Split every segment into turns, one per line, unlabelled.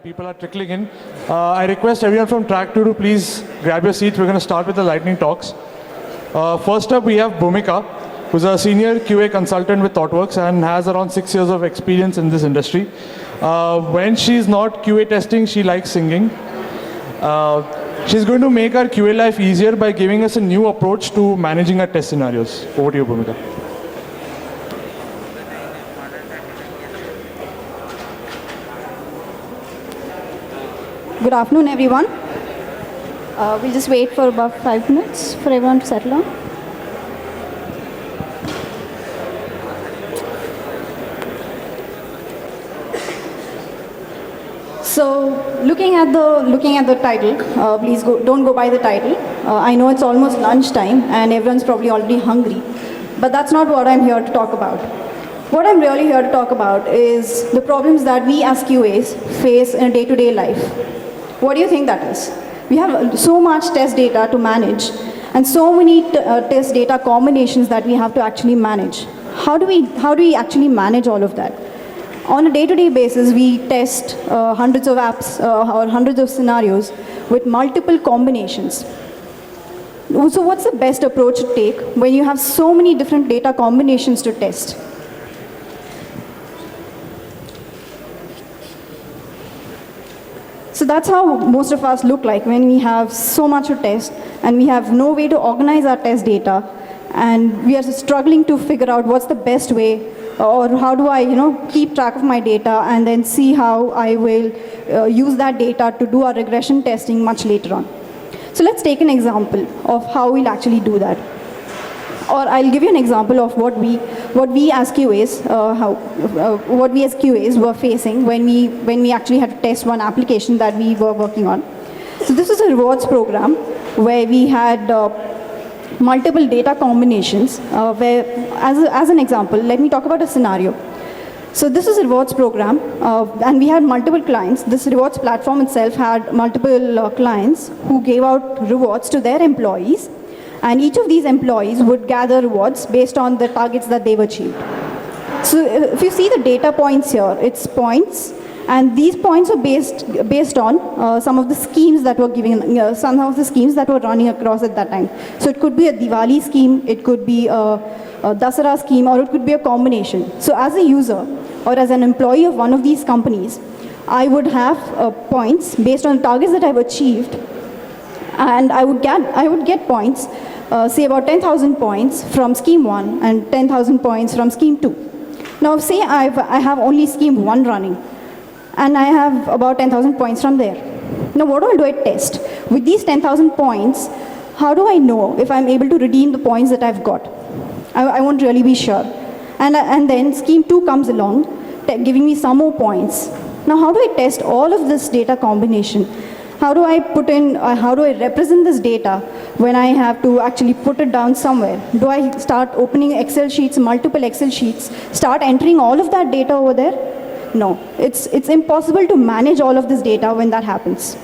people are trickling in. I request everyone from track 2 to please grab your seats. We're going to start with the lightning talks. First up, we have Bhumika, who's a senior QA consultant with ThoughtWorks and has around 6 years of experience in this industry. When she's not QA testing, she likes singing. She's going to make our QA life easier by giving us a new approach to managing our test scenarios. Over to you, Bhumika.
Good afternoon, everyone. We'll just wait for about 5 minutes for everyone to settle down. So, looking at the title, please don't go by the title. I know it's almost lunchtime and everyone's probably already hungry, but that's not what I'm here to talk about. What I'm really here to talk about is the problems that we as QAs face in a day-to-day life. What do you think that is? We have so much test data to manage and so many test data combinations that we have to actually manage. How do we actually manage all of that? On a day-to-day basis, we test hundreds of apps or hundreds of scenarios with multiple combinations. So what's the best approach to take when you have so many different data combinations to test? So that's how most of us look like when we have so much to test and we have no way to organize our test data and we are struggling to figure out what's the best way or how do I keep track of my data and then see how I will use that data to do our regression testing much later on. So let's take an example of how we'll actually do that. Or I'll give you an example of what we as QAs were facing when we actually had to test one application that we were working on. So this is a rewards program where we had multiple data combinations. Where, as an example, let me talk about a scenario. So this is a rewards program, and we had multiple clients. This rewards platform itself had multiple clients who gave out rewards to their employees. And each of these employees would gather rewards based on the targets that they've achieved. So if you see the data points here, it's points, and these points are based on some of the schemes that were some of the schemes that were running across at that time. So it could be a Diwali scheme, it could be a Dasara scheme, or it could be a combination. So as a user or as an employee of one of these companies, I would have points based on targets that I've achieved, and I would get points. Say about 10,000 points from scheme 1 and 10,000 points from scheme 2. Now say I have only scheme 1 running and I have about 10,000 points from there. Now what do I test? With these 10,000 points, how do I know if I'm able to redeem the points that I've got? I won't really be sure. And then scheme 2 comes along, giving me some more points. Now how do I test all of this data combination? How do I represent this data when I have to actually put it down somewhere? Do I start opening Excel sheets, multiple Excel sheets, start entering all of that data over there? No, it's impossible to manage all of this data when that happens.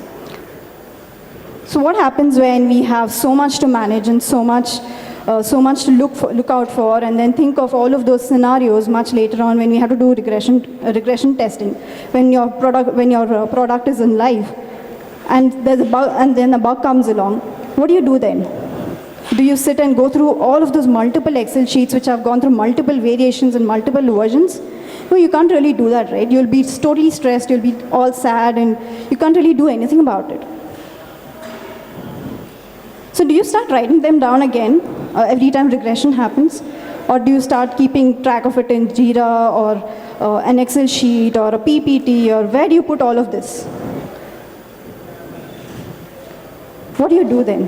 So what happens when we have so much to manage and so much to look out for, and then think of all of those scenarios much later on when we have to do regression testing, when your product is in live? And there's a bug, and then a bug comes along. What do you do then? Do you sit and go through all of those multiple Excel sheets which have gone through multiple variations and multiple versions? No, you can't really do that, right? You'll be totally stressed, you'll be all sad, and you can't really do anything about it. So do you start writing them down again every time regression happens? Or do you start keeping track of it in Jira or an Excel sheet or a PPT, or where do you put all of this? What do you do then?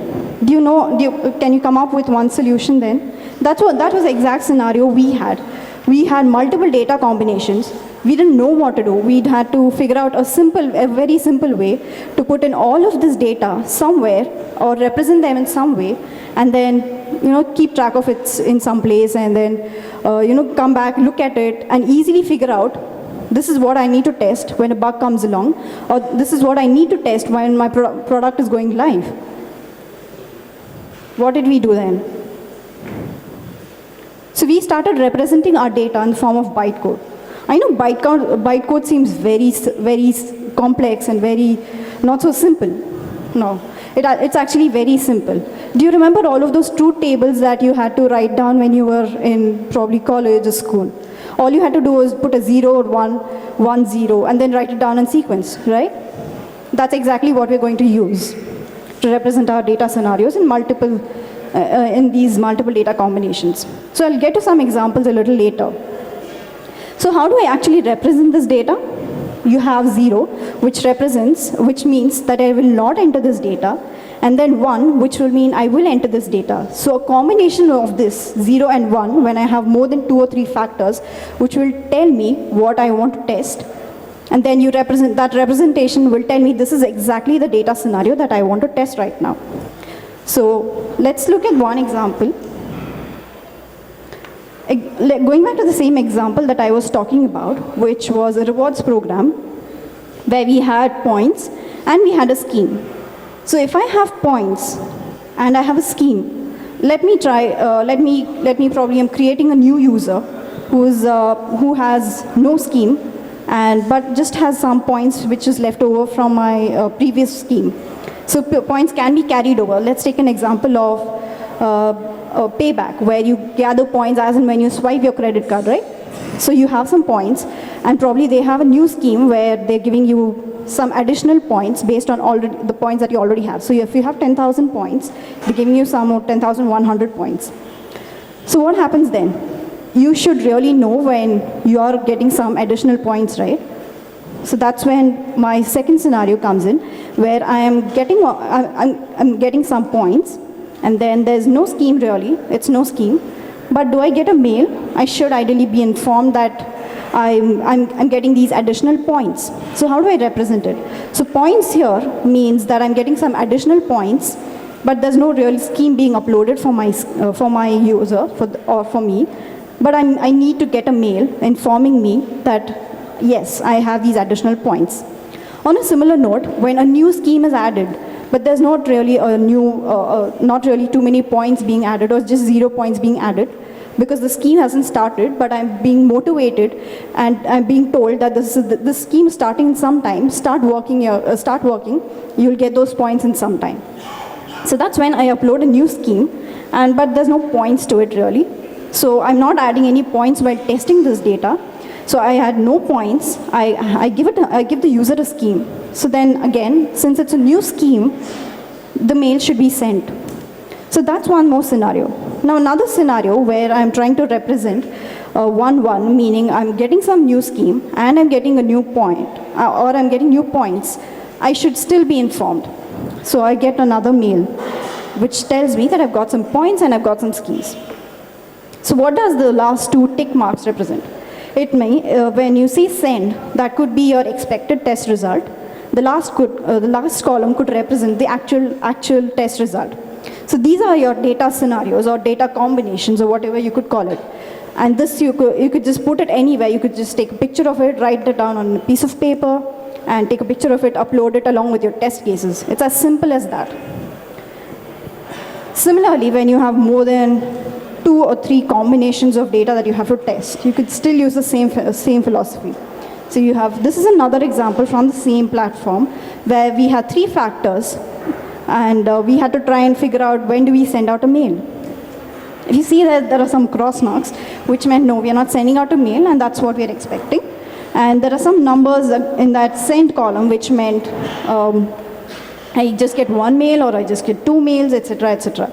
Can you come up with one solution then? That was the exact scenario we had. We had multiple data combinations. We didn't know what to do. We'd had to figure out a very simple way to put in all of this data somewhere or represent them in some way, and then keep track of it in some place, and then come back, look at it, and easily figure out this is what I need to test when a bug comes along, or this is what I need to test when my product is going live. What did we do then? So we started representing our data in the form of bytecode. I know bytecode seems very complex and very not so simple. No, it's actually very simple. Do you remember all of those truth tables that you had to write down when you were in probably college or school? All you had to do was put a 0 or 1, 1, 0, and then write it down in sequence, right? That's exactly what we're going to use to represent our data scenarios in these multiple data combinations. So I'll get to some examples a little later. So how do I actually represent this data? You have 0, which means that I will not enter this data, and then 1, which will mean I will enter this data. So a combination of this 0 and 1, when I have more than 2 or 3 factors, which will tell me what I want to test, and then that representation will tell me this is exactly the data scenario that I want to test right now. So let's look at one example. Going back to the same example that I was talking about, which was a rewards program where we had points and we had a scheme. So if I have points and I have a scheme, let me probably I'm creating a new user who has no scheme but just has some points which is left over from my previous scheme. So points can be carried over. Let's take an example of payback, where you gather points as and when you swipe your credit card, right? So you have some points, and probably they have a new scheme where they're giving you some additional points based on the points that you already have. So if you have 10,000 points, they're giving you some more 10,100 points. So what happens then? You should really know when you are getting some additional points, right? So that's when my second scenario comes in, where I'm getting some points, and then there's no scheme really, it's no scheme. But do I get a mail? I should ideally be informed that I'm getting these additional points. So how do I represent it? So points here means that I'm getting some additional points, but there's no real scheme being uploaded for my user, or for me. But I need to get a mail informing me that, yes, I have these additional points. On a similar note, when a new scheme is added, but there's not really not really too many points being added, or just 0 points being added, because the scheme hasn't started, but I'm being motivated and I'm being told that this scheme is starting in some time, start working, you'll get those points in some time. So that's when I upload a new scheme, but there's no points to it really. So I'm not adding any points while testing this data. So I had no points. I give the user a scheme. So then again, since it's a new scheme, the mail should be sent. So that's one more scenario. Now another scenario where I'm trying to represent 1-1, meaning I'm getting some new scheme and I'm getting a new point, or I'm getting new points, I should still be informed. So I get another mail which tells me that I've got some points and I've got some schemes. So what does the last 2 tick marks represent? It may, when you see send, that could be your expected test result. The last column could represent the actual test result. So these are your data scenarios or data combinations or whatever you could call it. And this you could just put it anywhere. You could just take a picture of it, write it down on a piece of paper, and take a picture of it, upload it along with your test cases. It's as simple as that. Similarly, when you have more than 2 or 3 combinations of data that you have to test, you could still use the same philosophy. So this is another example from the same platform where we had 3 factors, and we had to try and figure out when do we send out a mail. If you see that there are some cross marks, which meant no, we are not sending out a mail, and that's what we are expecting. And there are some numbers in that send column, which meant I just get 1 mail, or I just get 2 mails, etc., etc.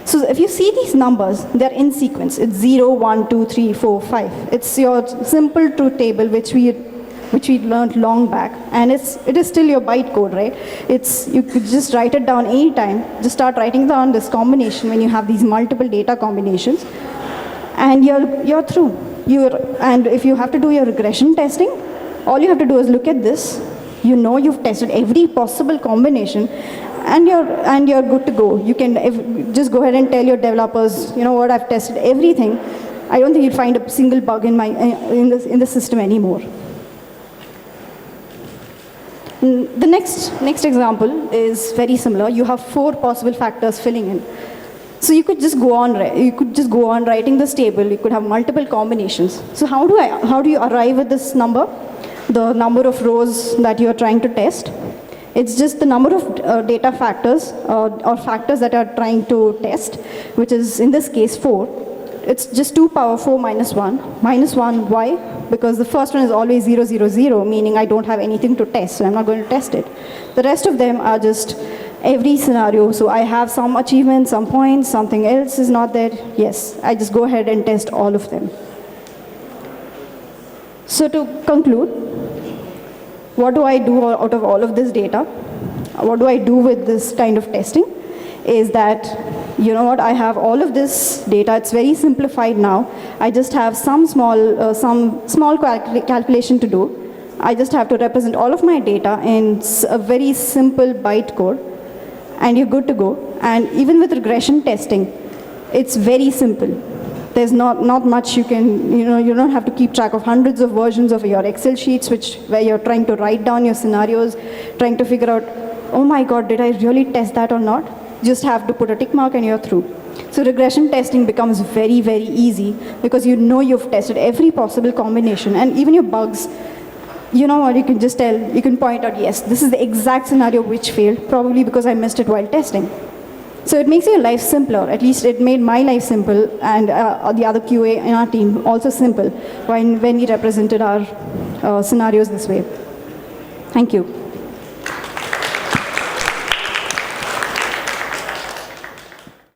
So if you see these numbers, they're in sequence. It's 0, 1, 2, 3, 4, 5. It's your simple truth table, which we learned long back, and it is still your byte code, right? You could just write it down anytime. Just start writing down this combination when you have these multiple data combinations, and you're through. And if you have to do your regression testing, all you have to do is look at this. You know you've tested every possible combination, and you're good to go. You can just go ahead and tell your developers, you know what, I've tested everything. I don't think you'll find a single bug in the system anymore. The next example is very similar. You have 4 possible factors filling in. So you could just go on writing this table. You could have multiple combinations. So how do you arrive at this number? the number of rows that you are trying to test. It's just the number of data factors or factors that are trying to test, which is in this case 4. It's just 2 power 4 minus 1. Minus 1, why? Because the first one is always 0, 0, 0, meaning I don't have anything to test, so I'm not going to test it. The rest of them are just every scenario. So I have some achievements, some points, something else is not there. Yes, I just go ahead and test all of them. So to conclude, what do I do out of all of this data? What do I do with this kind of testing? Is that, you know what, I have all of this data. It's very simplified now. I just have some small calculation to do. I just have to represent all of my data in a very simple byte code, and you're good to go. And even with regression testing, it's very simple. There's not much you can, you don't have to keep track of hundreds of versions of your Excel sheets where you're trying to write down your scenarios, trying to figure out, oh my God, did I really test that or not? Just have to put a tick mark and you're through. So regression testing becomes very, very easy because you know you've tested every possible combination, and even your bugs, you know what, you can just tell, you can point out, yes, this is the exact scenario which failed, probably because I missed it while testing. So it makes your life simpler. At least it made my life simple, and the other QA in our team also simple when we represented our scenarios this way. Thank you.